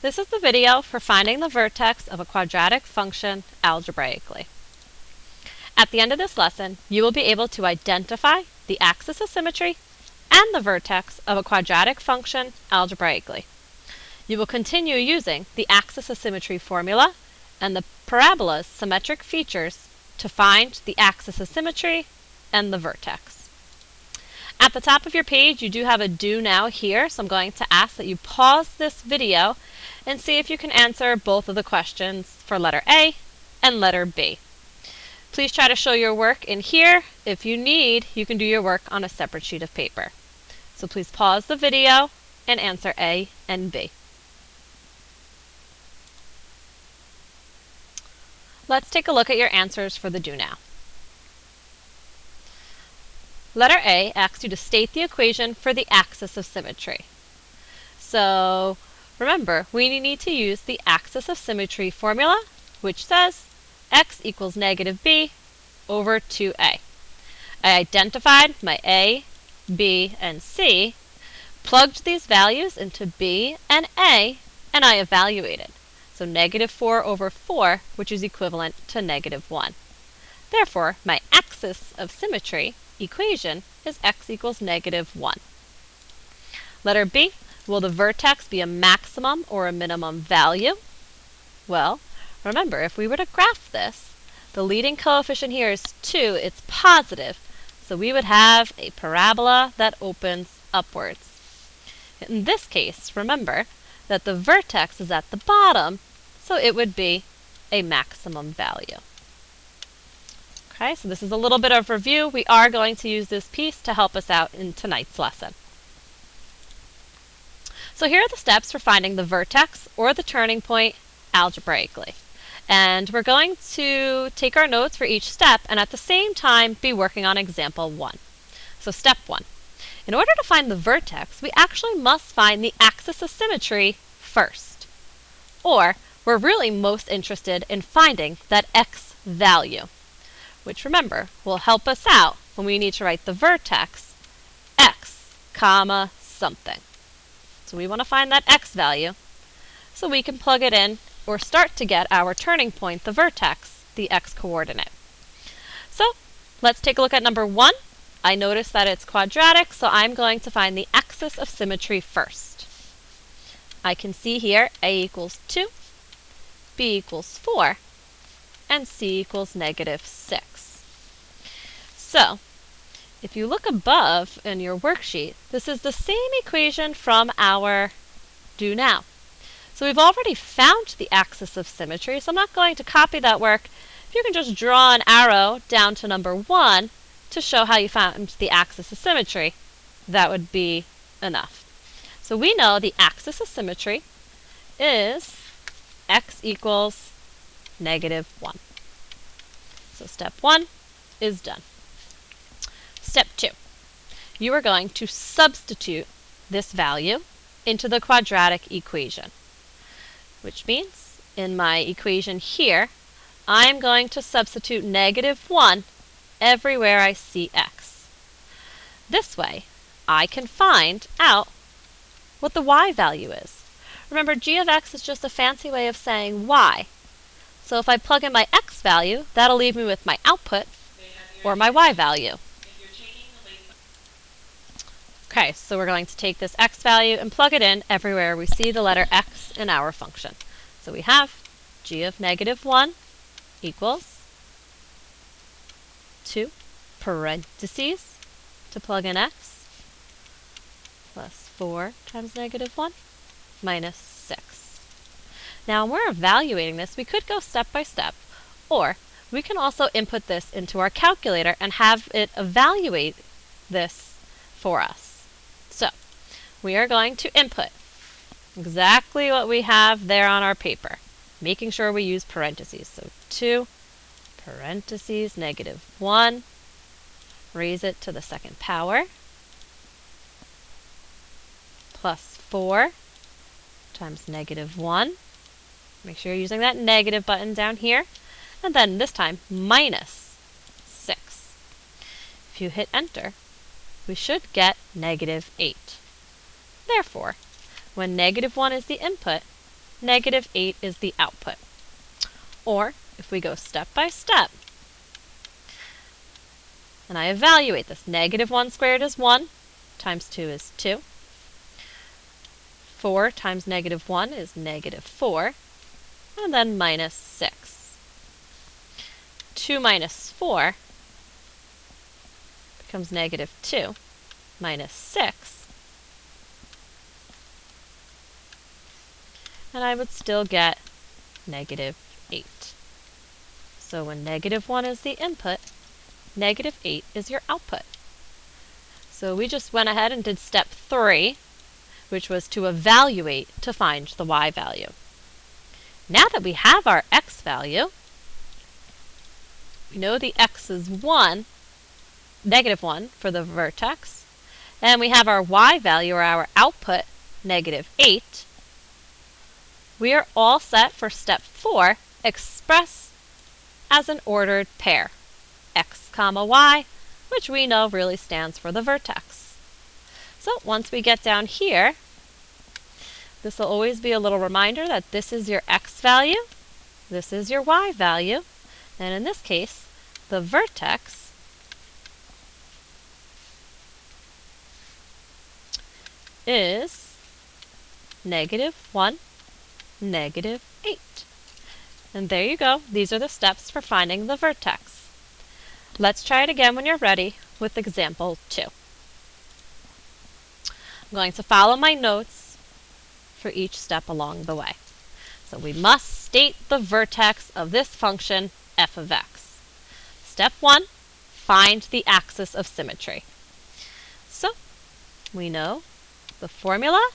This is the video for finding the vertex of a quadratic function algebraically. At the end of this lesson, you will be able to identify the axis of symmetry and the vertex of a quadratic function algebraically. You will continue using the axis of symmetry formula and the parabola's symmetric features to find the axis of symmetry and the vertex. At the top of your page, you do have a do now here, so I'm going to ask that you pause this video and see if you can answer both of the questions for letter A and letter B. Please try to show your work in here. If you need, you can do your work on a separate sheet of paper. So please pause the video and answer A and B. Let's take a look at your answers for the do now. Letter A asks you to state the equation for the axis of symmetry. So remember, we need to use the axis of symmetry formula, which says x equals negative b over 2a. I identified my a, b, and c, plugged these values into b and a, and I evaluated. So negative 4 over 4, which is equivalent to negative 1. Therefore, my axis of symmetry equation is x equals negative 1. Letter B, will the vertex be a maximum or a minimum value? Well, remember, if we were to graph this, the leading coefficient here is 2, it's positive, so we would have a parabola that opens upwards. In this case, remember that the vertex is at the bottom, so it would be a maximum value. Okay, so this is a little bit of review. We are going to use this piece to help us out in tonight's lesson. So here are the steps for finding the vertex or the turning point algebraically. And we're going to take our notes for each step and at the same time be working on example 1. So step 1. In order to find the vertex, we actually must find the axis of symmetry first. Or we're really most interested in finding that x value, which remember will help us out when we need to write the vertex x comma something. So we want to find that x value so we can plug it in or start to get our turning point, the vertex, the x coordinate. So let's take a look at number 1. I notice that it's quadratic, so I'm going to find the axis of symmetry first. I can see here a equals 2, b equals 4, and c equals negative 6. So if you look above in your worksheet, this is the same equation from our do now. So we've already found the axis of symmetry, so I'm not going to copy that work. If you can just draw an arrow down to number 1 to show how you found the axis of symmetry, that would be enough. So we know the axis of symmetry is x equals negative 1. So step 1 is done. Step 2. You are going to substitute this value into the quadratic equation, which means in my equation here, I'm going to substitute negative 1 everywhere I see x. This way, I can find out what the y value is. Remember, g of x is just a fancy way of saying y. So if I plug in my x value, that'll leave me with my output or my y value. Okay, so we're going to take this x value and plug it in everywhere we see the letter x in our function. So we have g of negative 1 equals 2 parentheses to plug in x plus 4 times negative 1 minus 6. Now when we're evaluating this, we could go step by step, or we can also input this into our calculator and have it evaluate this for us. So we are going to input exactly what we have there on our paper, making sure we use parentheses. So 2 parentheses negative 1, raise it to the second power, plus 4 times negative 1. Make sure you're using that negative button down here. And then this time, minus 6. If you hit enter, we should get negative 8. Therefore, when negative 1 is the input, negative 8 is the output. Or, if we go step by step, and I evaluate this, negative 1 squared is 1, times 2 is 2. 4 times negative 1 is negative 4, and then minus 6. 2 minus 4 becomes negative 2, minus 6, and I would still get negative 8. So when negative 1 is the input, negative 8 is your output. So we just went ahead and did step 3, which was to evaluate to find the y value. Now that we have our x value, we know the x is 1, negative 1 for the vertex, and we have our y value, or our output, negative 8. We are all set for step 4, express as an ordered pair, x comma y, which we know really stands for the vertex. So once we get down here, this will always be a little reminder that this is your x value, this is your y value, and in this case, the vertex is negative 1, negative 8. And there you go. These are the steps for finding the vertex. Let's try it again when you're ready with example 2. I'm going to follow my notes for each step along the way. So we must state the vertex of this function f of x. Step 1, find the axis of symmetry. So we know the formula.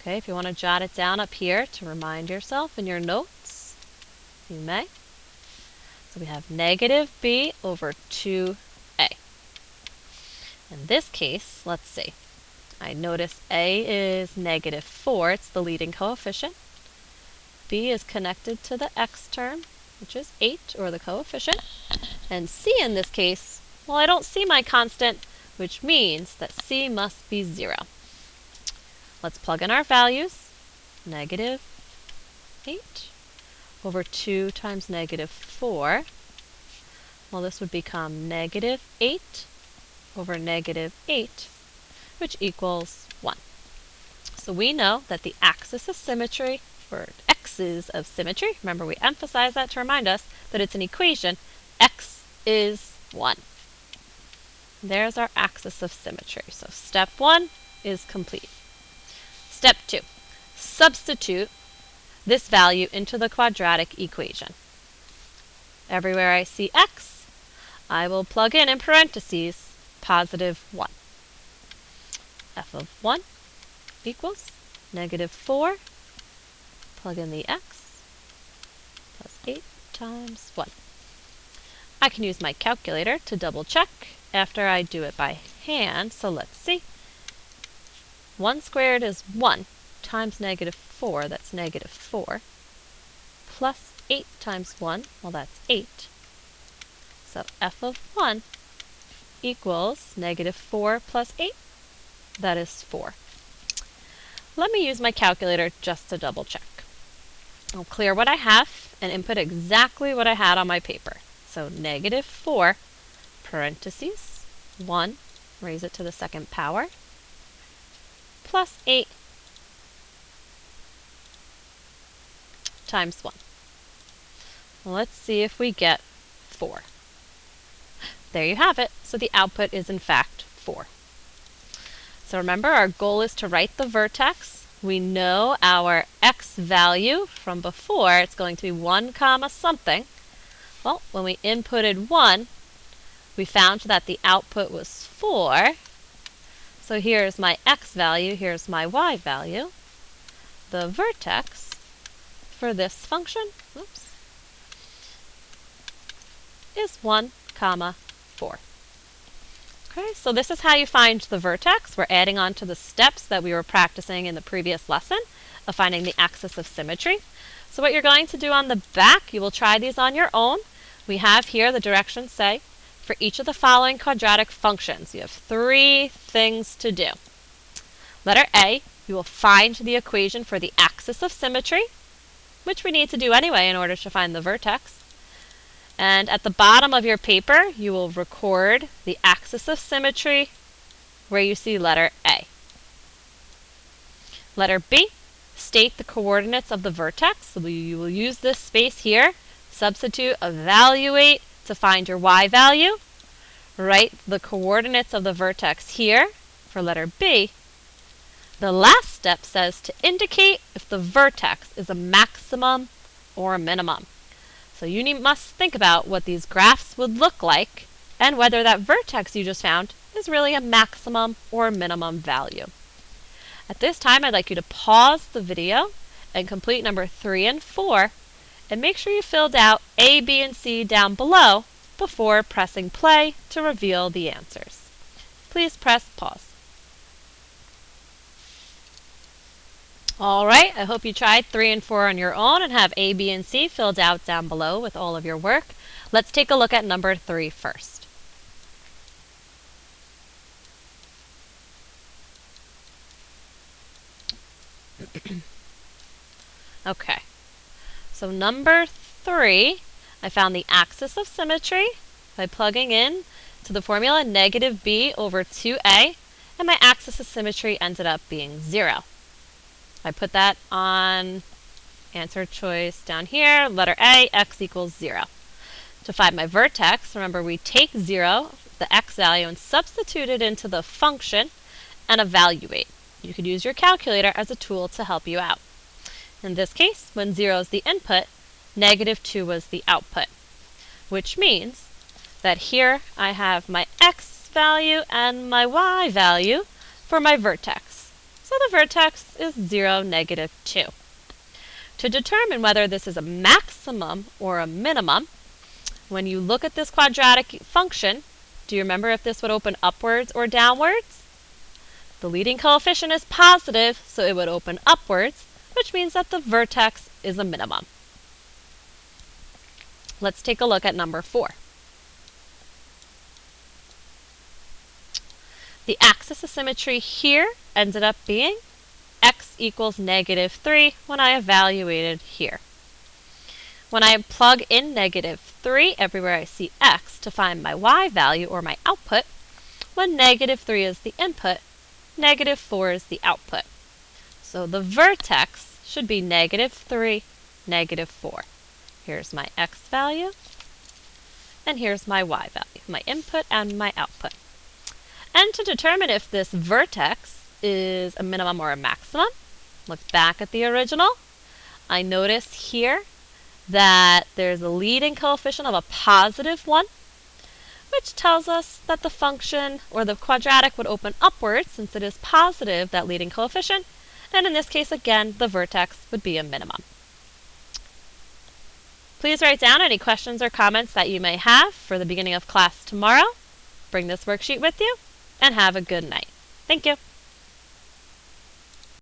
Okay, if you want to jot it down up here to remind yourself in your notes, you may. So we have negative b over 2a. In this case, let's see. I notice a is negative 4. It's the leading coefficient. B is connected to the x term, which is 8, or the coefficient. And c in this case, well, I don't see my constant, which means that c must be 0. Let's plug in our values. Negative 8 over 2 times negative 4. Well, this would become negative 8 over negative 8, which equals 1. So we know that the axis of symmetry, or x's of symmetry, remember we emphasize that to remind us that it's an equation, x is 1. There's our axis of symmetry. So step 1 is complete. Step 2, substitute this value into the quadratic equation. Everywhere I see x, I will plug in parentheses positive 1. F of 1 equals negative 4, plug in the x, plus 8 times 1. I can use my calculator to double check after I do it by hand, so let's see. 1 squared is 1 times negative 4, that's negative 4, plus 8 times 1, well that's 8. So f of 1 equals negative 4 plus 8, that is 4. Let me use my calculator just to double check. I'll clear what I have and input exactly what I had on my paper. So negative 4, parentheses, 1, raise it to the second power, plus 8 times 1. Well, let's see if we get 4. There you have it. So the output is in fact 4. So remember, our goal is to write the vertex. We know our x value from before. It's going to be 1 comma something. Well, when we inputted 1, we found that the output was 4. So here's my x value, here's my y value. The vertex for this function, is 1 comma 4. Okay, so this is how you find the vertex. We're adding on to the steps that we were practicing in the previous lesson of finding the axis of symmetry. So what you're going to do on the back, you will try these on your own. We have here the directions say, for each of the following quadratic functions, you have 3 things to do. Letter A, you will find the equation for the axis axis of symmetry, which we need to do anyway in order to find the vertex. And at the bottom of your paper, you will record the axis of symmetry where you see letter A. Letter B, state the coordinates of the vertex. So you will use this space here, substitute evaluate to find your y value. Write the coordinates of the vertex here for letter B. The last step says to indicate if the vertex is a maximum or a minimum. So you must think about what these graphs would look like and whether that vertex you just found is really a maximum or a minimum value. At this time, I'd like you to pause the video and complete number 3 and 4, and make sure you filled out A, B, and C down below before pressing play to reveal the answers. Please press pause. Alright, I hope you tried 3 and 4 on your own and have A, B, and C filled out down below with all of your work. Let's take a look at number 3 first. Okay, so number 3, I found the axis of symmetry by plugging in to the formula negative b over 2a, and my axis of symmetry ended up being 0. I put that on answer choice down here, letter A, x equals 0. To find my vertex, remember we take 0, the x value, and substitute it into the function and evaluate. You could use your calculator as a tool to help you out. In this case, when 0 is the input, negative 2 was the output, which means that here I have my x value and my y value for my vertex. So the vertex is 0, negative 2. To determine whether this is a maximum or a minimum, when you look at this quadratic function, do you remember if this would open upwards or downwards? The leading coefficient is positive, so it would open upwards, which means that the vertex is a minimum. Let's take a look at number 4. The axis of symmetry here ended up being x equals negative 3 when I evaluated here. When I plug in negative 3 everywhere I see x to find my y value or my output, when negative 3 is the input, negative 4 is the output. So the vertex should be negative 3, negative 4. Here's my x value, and here's my y value, my input and my output. And to determine if this vertex is a minimum or a maximum, look back at the original. I notice here that there's a leading coefficient of a positive 1, which tells us that the function or the quadratic would open upwards since it is positive, that leading coefficient, and in this case again the vertex would be a minimum. Please write down any questions or comments that you may have for the beginning of class tomorrow. Bring this worksheet with you, and have a good night. Thank you.